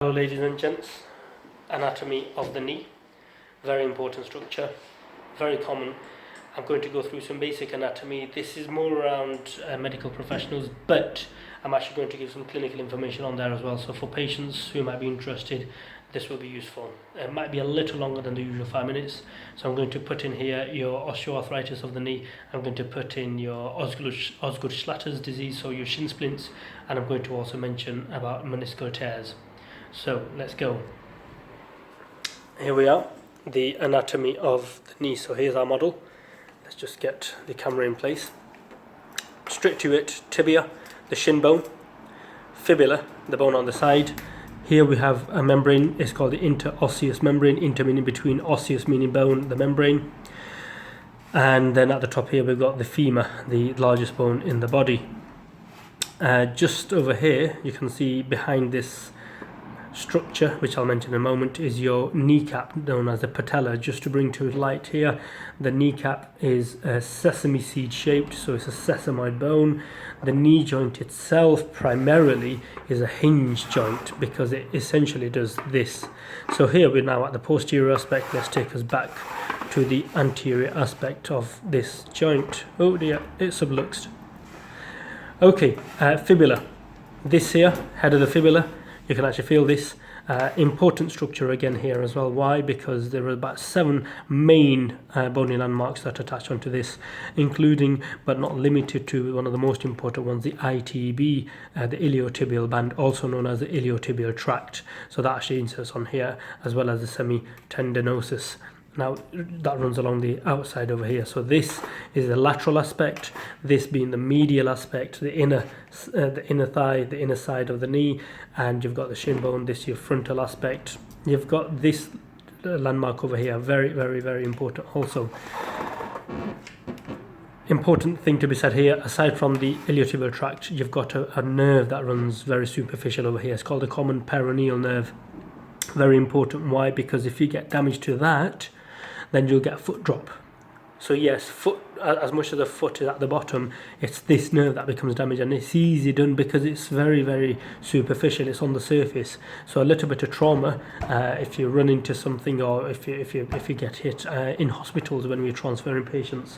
Hello ladies and gents, anatomy of the knee, very important structure, very common. I'm going to go through some basic anatomy. This is more around medical professionals, but I'm actually going to give some clinical information on there as well. So for patients who might be interested, this will be useful. It might be a little longer than the usual 5 minutes. So I'm going to put in here your osteoarthritis of the knee. I'm going to put in your Osgood-Schlatters disease, so your shin splints, and I'm going to also mention about meniscal tears. So let's go. Here we are, the anatomy of the knee. So here's our model. Let's just get the camera in place. Straight to it, tibia, the shin bone, fibula, the bone on the side. Here we have a membrane. It's called the interosseous membrane. Inter meaning between, osseous meaning bone, the membrane. And then at the top here we've got the femur, the largest bone in the body. Just over here you can see behind this structure, which I'll mention in a moment, is your kneecap, known as the patella. Just to bring to light here, the kneecap is sesame seed shaped, so it's a sesamoid bone. The knee joint itself primarily is a hinge joint because it essentially does this. So here we're now at the posterior aspect. Let's take us back to the anterior aspect of this joint. Oh dear, it's subluxed. Okay, fibula. This here, head of the fibula. You can actually feel this important structure again here as well. Why? Because there are about 7 main bony landmarks that attach onto this, including but not limited to one of the most important ones, the ITB, the iliotibial band, also known as the iliotibial tract. So that actually inserts on here, as well as the semitendinosus. Now that runs along the outside over here. So this is the lateral aspect, this being the medial aspect, the inner thigh, the inner side of the knee, and you've got the shin bone. This is your frontal aspect. You've got this landmark over here, very, very, very important also. Important thing to be said here, aside from the iliotibial tract, you've got a nerve that runs very superficial over here. It's called the common peroneal nerve. Very important. Why? Because if you get damage to that, then you'll get a foot drop. So yes, foot, as much as the foot is at the bottom, it's this nerve that becomes damaged, and it's easy done because it's very, very superficial. It's on the surface. So a little bit of trauma, if you run into something, or if you get hit in hospitals when we're transferring patients,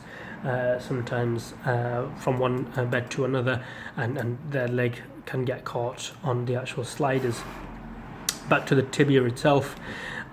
sometimes from one bed to another, and their leg can get caught on the actual sliders. Back to the tibia itself.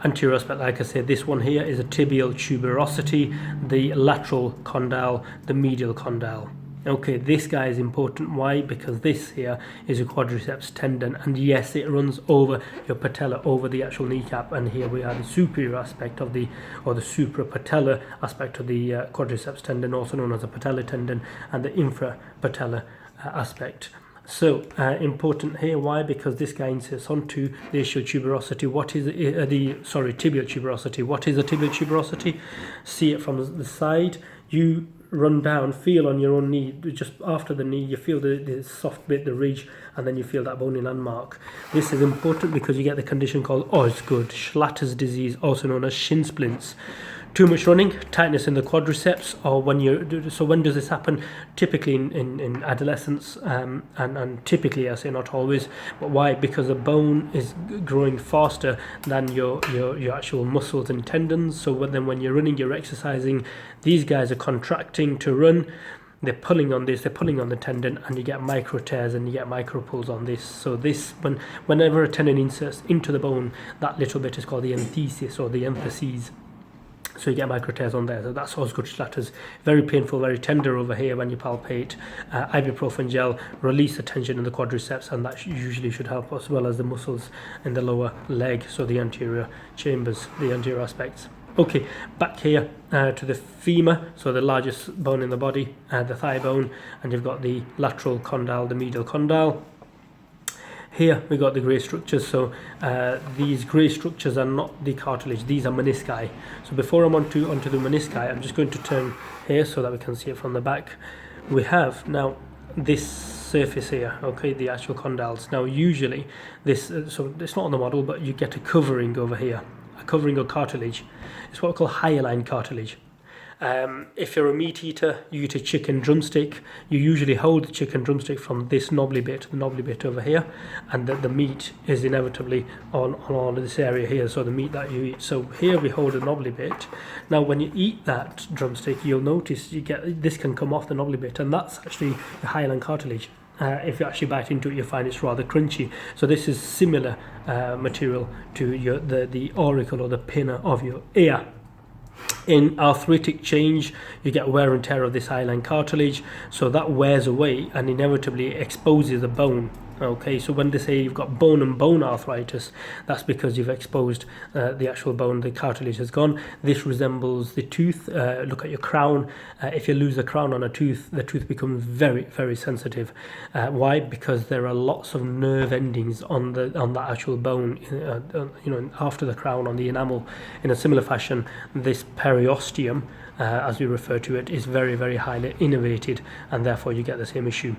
Anterior aspect, like I said, this one here is a tibial tuberosity, the lateral condyle, the medial condyle. Okay, this guy is important. Why? Because this here is a quadriceps tendon, and yes, it runs over your patella, over the actual kneecap, and here we have the superior aspect of the, or the suprapatellar aspect of the quadriceps tendon, also known as the patella tendon, and the infrapatellar aspect. So important here. Why? Because this guy inserts onto the ischial tuberosity. What is tibial tuberosity? What is a tibial tuberosity? See it from the side. You run down, feel on your own knee, just after the knee, you feel the soft bit, the ridge, and then you feel that bony landmark. This is important because you get the condition called Osgood-Schlatters Disease, also known as shin splints. Too much running, tightness in the quadriceps, or when does this happen? Typically in adolescence, and typically, I say not always, but why? Because the bone is growing faster than your actual muscles and tendons. So when you're running, you're exercising, these guys are contracting to run. They're pulling on this, they're pulling on the tendon, and you get micro tears and you get micro pulls on this. So this, whenever a tendon inserts into the bone, that little bit is called the enthesis or the entheses. So you get micro tears on there. So that's Osgood-Schlatters. Very painful, very tender over here when you palpate. Ibuprofen gel, release the tension in the quadriceps, and that usually should help, as well as the muscles in the lower leg, so the anterior chambers, the anterior aspects. Okay, back here to the femur, so the largest bone in the body, the thigh bone, and you've got the lateral condyle, the medial condyle. Here we got the grey structures. So these grey structures are not the cartilage, these are menisci. So before I'm onto the menisci, I'm just going to turn here so that we can see it from the back. We have now this surface here, okay, the actual condyles. Now usually this, so it's not on the model, but you get a covering over here, a covering of cartilage. It's what we call hyaline cartilage. If you're a meat eater, you eat a chicken drumstick, you usually hold the chicken drumstick from this knobbly bit, the knobbly bit over here, and the meat is inevitably on all of this area here, so the meat that you eat. So here we hold a knobbly bit. Now when you eat that drumstick, you'll notice you get this can come off the knobbly bit, and that's actually the hyaline cartilage. If you actually bite into it, you find it's rather crunchy. So this is similar material to the auricle or the pinna of your ear. In arthritic change, you get wear and tear of this hyaline cartilage, so that wears away and inevitably exposes the bone. Okay, so when they say you've got bone and bone arthritis, that's because you've exposed the actual bone, the cartilage has gone. This resembles the tooth. Look at your crown. If you lose the crown on a tooth, the tooth becomes very, very sensitive. Why? Because there are lots of nerve endings on that actual bone, after the crown, on the enamel. In a similar fashion, this periosteum, as we refer to it, is very, very highly innervated, and therefore you get the same issue.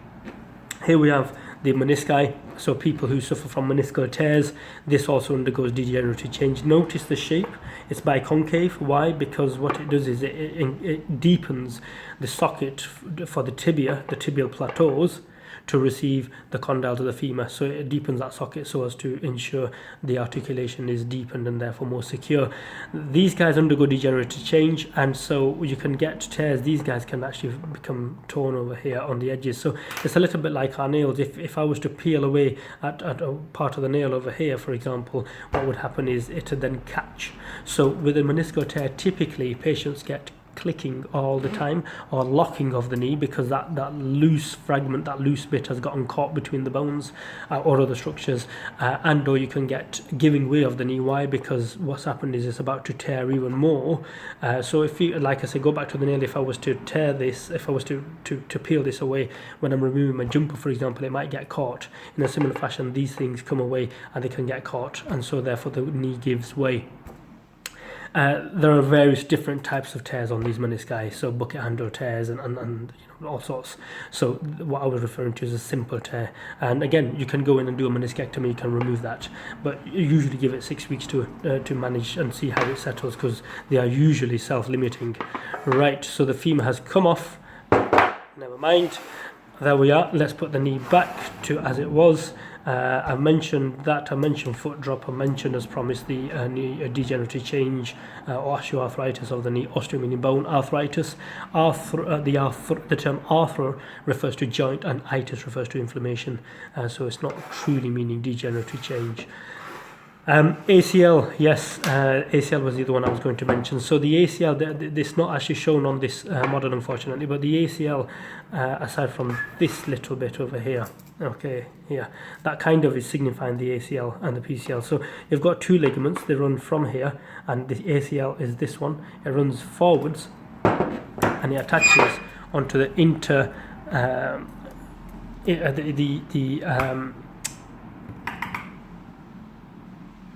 Here we have the menisci, so people who suffer from meniscal tears, this also undergoes degenerative change. Notice the shape, it's biconcave. Why? Because what it does is it deepens the socket for the tibia, the tibial plateaus, to receive the condyles of the femur. So it deepens that socket so as to ensure the articulation is deepened and therefore more secure. These guys undergo degenerative change, and so you can get tears. These guys can actually become torn over here on the edges. So it's a little bit like our nails. If I was to peel away at a part of the nail over here, for example, what would happen is it would then catch. So with a meniscal tear, typically patients get clicking all the time, or locking of the knee, because that loose fragment, that loose bit has gotten caught between the bones or other structures, and or you can get giving way of the knee. Why? Because what's happened is it's about to tear even more. So if you, like I say, go back to the nail, if I was to tear this, if I was to peel this away when I'm removing my jumper, for example, it might get caught. In a similar fashion, these things come away and they can get caught, and so therefore the knee gives way. There are various different types of tears on these menisci, so bucket handle tears and all sorts. So what I was referring to is a simple tear, and again, you can go in and do a meniscectomy, you can remove that, but you usually give it 6 weeks to manage and see how it settles, because they are usually self-limiting. Right, so the femur has come off, never mind, there we are. Let's put the knee back to as it was. I mentioned foot drop, I mentioned as promised the knee degenerative change, osteoarthritis of the knee, osteo meaning bone, arthritis. The term arthro refers to joint and itis refers to inflammation, so it's not truly meaning degenerative change. ACL, yes, ACL was the other one I was going to mention. So the ACL, this not actually shown on this model, unfortunately, but the ACL, aside from this little bit over here, okay, here, that kind of is signifying the ACL and the PCL. So you've got two ligaments, they run from here, and the ACL is this one. It runs forwards, and it attaches onto the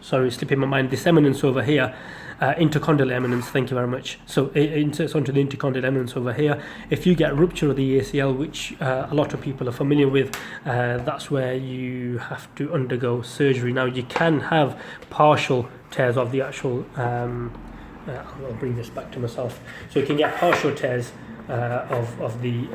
sorry, slipping my mind, this eminence over here, intercondylar eminence, thank you very much. So it inserts onto the intercondylar eminence over here. If you get rupture of the ACL, which a lot of people are familiar with, that's where you have to undergo surgery. Now you can have partial tears of the actual, I'll bring this back to myself. So you can get partial tears of the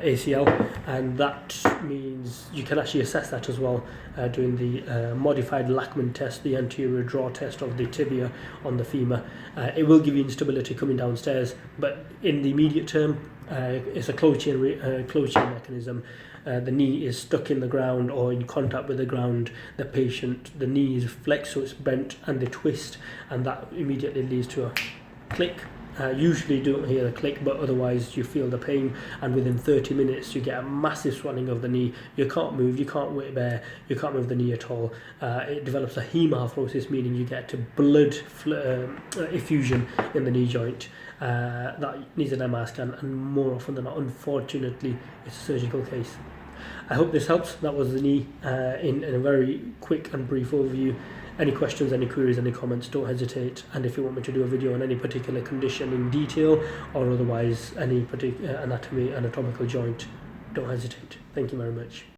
ACL, and that means you can actually assess that as well doing the modified Lachman test, the anterior draw test of the tibia on the femur. It will give you instability coming downstairs, but in the immediate term, it's a closed chain mechanism. The knee is stuck in the ground or in contact with the ground. The knee is flexed, so it's bent, and they twist, and that immediately leads to a click. Usually you don't hear the click, but otherwise you feel the pain, and within 30 minutes you get a massive swelling of the knee. You can't move, you can't weight bear, you can't move the knee at all. It develops a hemarthrosis, meaning you get blood effusion in the knee joint. That needs an MR scan, and more often than not, unfortunately, it's a surgical case. I hope this helps. That was the knee in a very quick and brief overview. Any questions, any queries, any comments, don't hesitate. And if you want me to do a video on any particular condition in detail, or otherwise any particular anatomical joint, don't hesitate. Thank you very much.